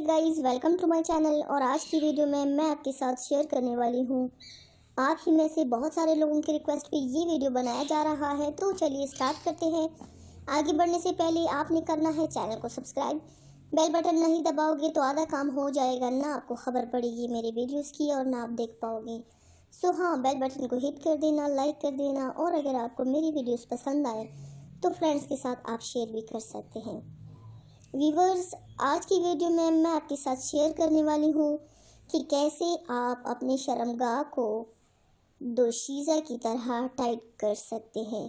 Guys, welcome to my channel. और आज की वीडियो में मैं आपके साथ शेयर करने वाली हूँ। आप ही में से बहुत सारे लोगों की रिक्वेस्ट पे ये वीडियो बनाया जा रहा है, तो चलिए स्टार्ट करते हैं। आगे बढ़ने से पहले आपने करना है चैनल को सब्सक्राइब। बेल बटन नहीं दबाओगे तो आधा काम हो जाएगा, ना आपको खबर पड़ेगी मेरे वीडियोज़ की और ना आप देख पाओगे। सो हाँ, बेल बटन को हिट कर देना, लाइक कर देना, और अगर आपको मेरी वीडियोज़ पसंद आए तो फ्रेंड्स के साथ आप शेयर भी कर सकते हैं। व्यूवर्स, आज की वीडियो में मैं आपके साथ शेयर करने वाली हूँ कि कैसे आप अपने शर्मगाह को दोशीज़ा की तरह टाइट कर सकते हैं।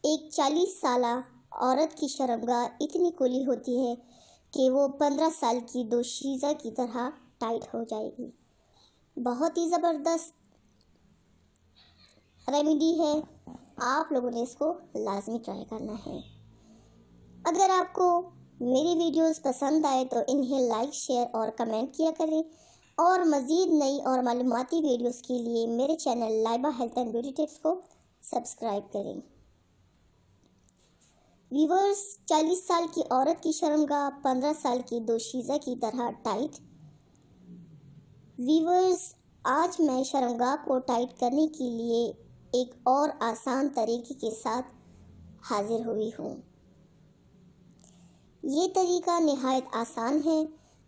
एक 40 साला औरत की शर्मगाह इतनी खुली होती है कि वो 15 साल की दोशीज़ा की तरह टाइट हो जाएगी। बहुत ही ज़बरदस्त रेमेडी है, आप लोगों ने इसको लाजमी ट्राई करना है। अगर आपको मेरी वीडियोस पसंद आए तो इन्हें लाइक, शेयर और कमेंट किया करें, और मज़ीद नई और मालूमाती वीडियोस के लिए मेरे channel Laiba health and beauty tips को सब्सक्राइब करें। व्यूवर्स, 40 साल की औरत की शर्मगाह 15 साल की दोशीज़ा की तरह टाइट। व्यूवर्स, आज मैं शर्मगाह को टाइट करने के लिए एक और आसान तरीके के साथ हाजिर हुई हूँ। ये तरीका निहायत आसान है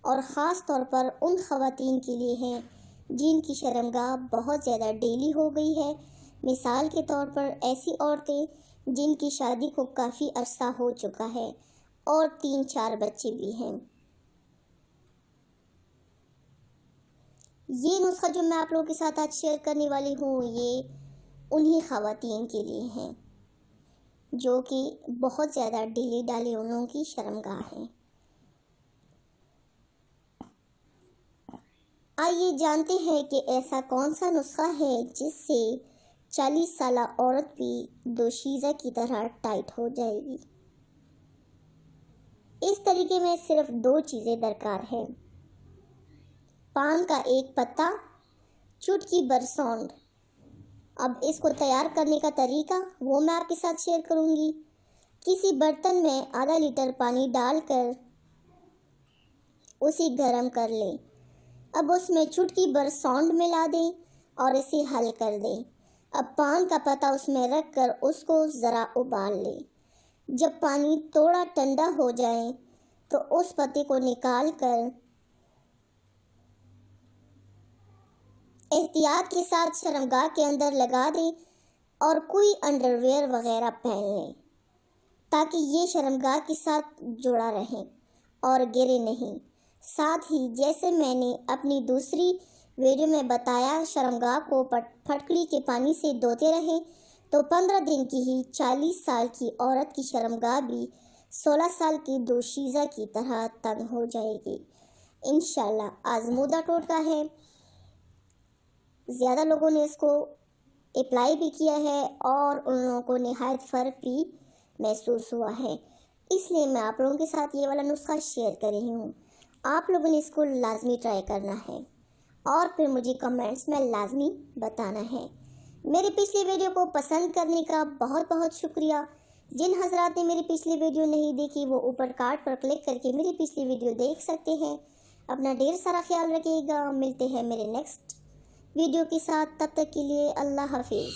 और ख़ास तौर पर उन ख़वातीन के लिए है जिनकी शर्मगाह बहुत ज़्यादा डेली हो गई है। मिसाल के तौर पर ऐसी औरतें जिनकी शादी को काफ़ी अरसा हो चुका है और 3-4 बच्चे भी हैं। ये नुस्खा जो मैं आप लोगों के साथ आज शेयर करने वाली हूँ, ये उन्हीं ख़वातीन के लिए हैं जो कि बहुत ज़्यादा ढीली ढाली उन लोगों की शर्मगाह है। आइए जानते हैं कि ऐसा कौन सा नुस्खा है जिससे 40 साला औरत भी दोशीज़ा की तरह टाइट हो जाएगी। इस तरीके में सिर्फ 2 चीज़ें दरकार है। पान का एक पत्ता, चुटकी भर सौंठ। अब इसको तैयार करने का तरीका वो मैं आपके साथ शेयर करूँगी। किसी बर्तन में आधा लीटर पानी डालकर उसे गर्म कर लें। अब उसमें चुटकी भर सौंठ मिला दें और इसे हल कर दें। अब पान का पत्ता उसमें रख कर उसको ज़रा उबाल लें। जब पानी थोड़ा ठंडा हो जाए तो उस पत्ते को निकाल कर एहतियात के साथ शर्मगाह के अंदर लगा दें और कोई अंडरवेयर वगैरह पहन लें ताकि ये शर्मगाह के साथ जुड़ा रहे और गिरे नहीं। साथ ही जैसे मैंने अपनी दूसरी वीडियो में बताया, शर्मगाह को फटकड़ी के पानी से धोते रहें तो 15 दिन की ही 40 साल की औरत की शर्मगाह भी 16 साल की दोशीज़ा की तरह तंग हो जाएगी। इंशाल्लाह आज़मूदा टोटका है, ज़्यादा लोगों ने इसको अप्लाई भी किया है और उन लोगों को निहायत फ़र्क भी महसूस हुआ है। इसलिए मैं आप लोगों के साथ ये वाला नुस्खा शेयर कर रही हूँ। आप लोगों ने इसको लाजमी ट्राई करना है और फिर मुझे कमेंट्स में लाजमी बताना है। मेरी पिछली वीडियो को पसंद करने का बहुत बहुत शुक्रिया। जिन हजरात ने मेरी पिछली वीडियो नहीं देखी वो ऊपर कार्ड पर क्लिक करके मेरी पिछली वीडियो देख सकते हैं। अपना ढेर सारा ख्याल रखिएगा। मिलते हैं मेरे नेक्स्ट वीडियो के साथ, तब तक के लिए अल्लाह हाफिज़।